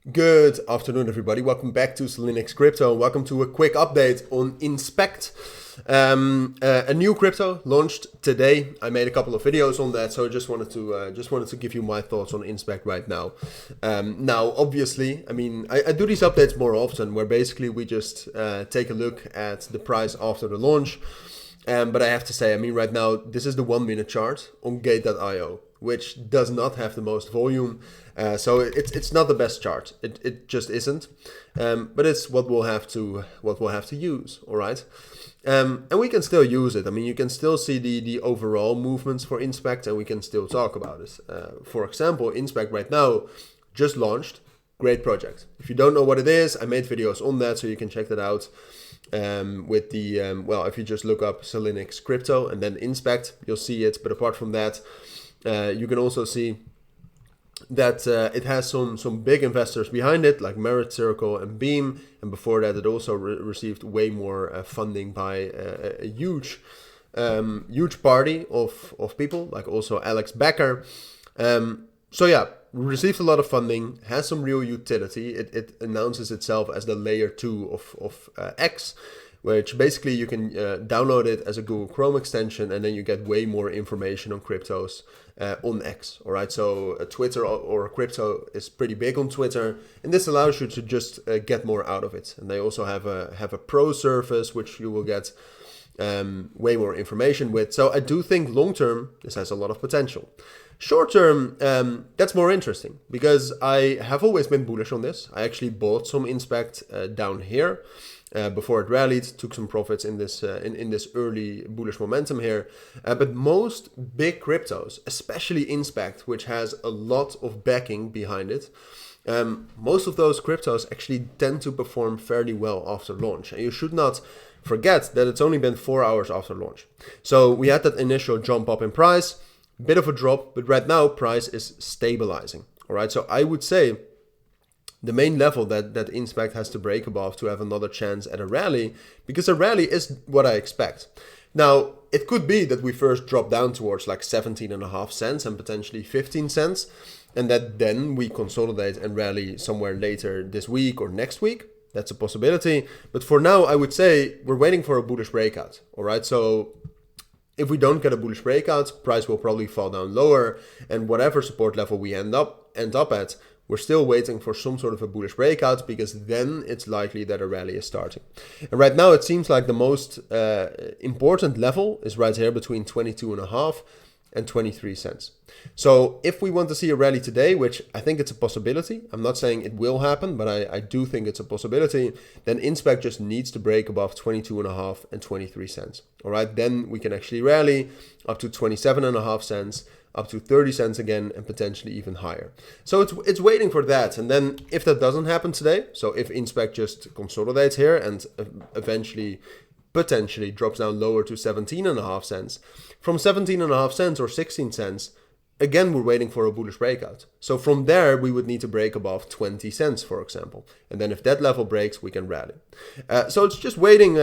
Good afternoon, everybody. Welcome back to Cilinix Crypto. Welcome to a quick update on Inspect. A new crypto launched today. I made a couple of videos on that, so I just wanted to give you my thoughts on Inspect right now. Now, obviously, I do these updates more often, where basically we just take a look at the price after the launch. But I have to say, right now, this is the 1 minute chart on Gate.io, which does not have the most volume. So it's not the best chart. It just isn't. But it's what we'll have to use. All right. And we can still use it. You can still see the overall movements for Inspect, and we can still talk about it. For example, Inspect right now just launched. Great project. If you don't know what it is, I made videos on that, so you can check that out. With the if you just look up Cilinix Crypto and then Inspect, you'll see it. But apart from that, you can also see that it has some big investors behind it, like Merit Circle and Beam, and before that it also received way more funding by a huge party of people, like also Alex Becker. So yeah, received a lot of funding, has some real utility. It announces itself as the layer 2 of X, which basically you can download it as a Google Chrome extension, and then you get way more information on cryptos on X. All right, so Twitter or crypto is pretty big on Twitter, and this allows you to just get more out of it. And they also have a pro service, which you will get way more information with. So I do think long term this has a lot of potential. Short term, that's more interesting, because I have always been bullish on this. I actually bought some Inspect down here before it rallied, took some profits in this in this early bullish momentum here. But most big cryptos, especially Inspect, which has a lot of backing behind it, most of those cryptos actually tend to perform fairly well after launch. And you should not forget that it's only been 4 hours after launch. So we had that initial jump up in price, bit of a drop, but right now price is stabilizing. All right, so I would say the main level that Inspect has to break above to have another chance at a rally, because a rally is what I expect. Now, it could be that we first drop down towards like 17.5 cents and potentially 15 cents, and that then we consolidate and rally somewhere later this week or next week. That's a possibility. But for now, I would say we're waiting for a bullish breakout. All right, so if we don't get a bullish breakout, price will probably fall down lower, and whatever support level we end up at, we're still waiting for some sort of a bullish breakout, because then it's likely that a rally is starting. And right now it seems like the most important level is right here between 22.5 and 23 cents. So if we want to see a rally today, which I think it's a possibility, I'm not saying it will happen, but I do think it's a possibility, then Inspect just needs to break above 22.5 and 23 cents. All right, then we can actually rally up to 27.5 cents, up to 30 cents again, and potentially even higher. So it's waiting for that. And then if that doesn't happen today, so if Inspect just consolidates here and eventually potentially drops down lower to 17.5 cents, from 17.5 cents or 16 cents, again, we're waiting for a bullish breakout. So from there, we would need to break above 20 cents, for example. And then if that level breaks, we can rally. So it's just waiting.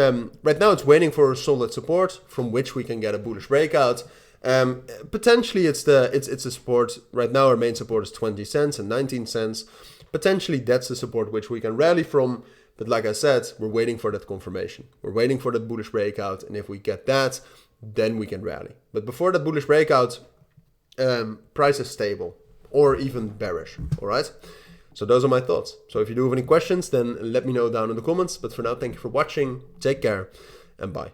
Right now, it's waiting for a solid support from which we can get a bullish breakout. Potentially, it's a support. Right now, our main support is 20 cents and 19 cents. Potentially, that's the support which we can rally from. But like I said, we're waiting for that confirmation. We're waiting for that bullish breakout. And if we get that, then we can rally. But before that bullish breakout, price is stable or even bearish. All right. So those are my thoughts. So if you do have any questions, then let me know down in the comments. But for now, thank you for watching. Take care and bye.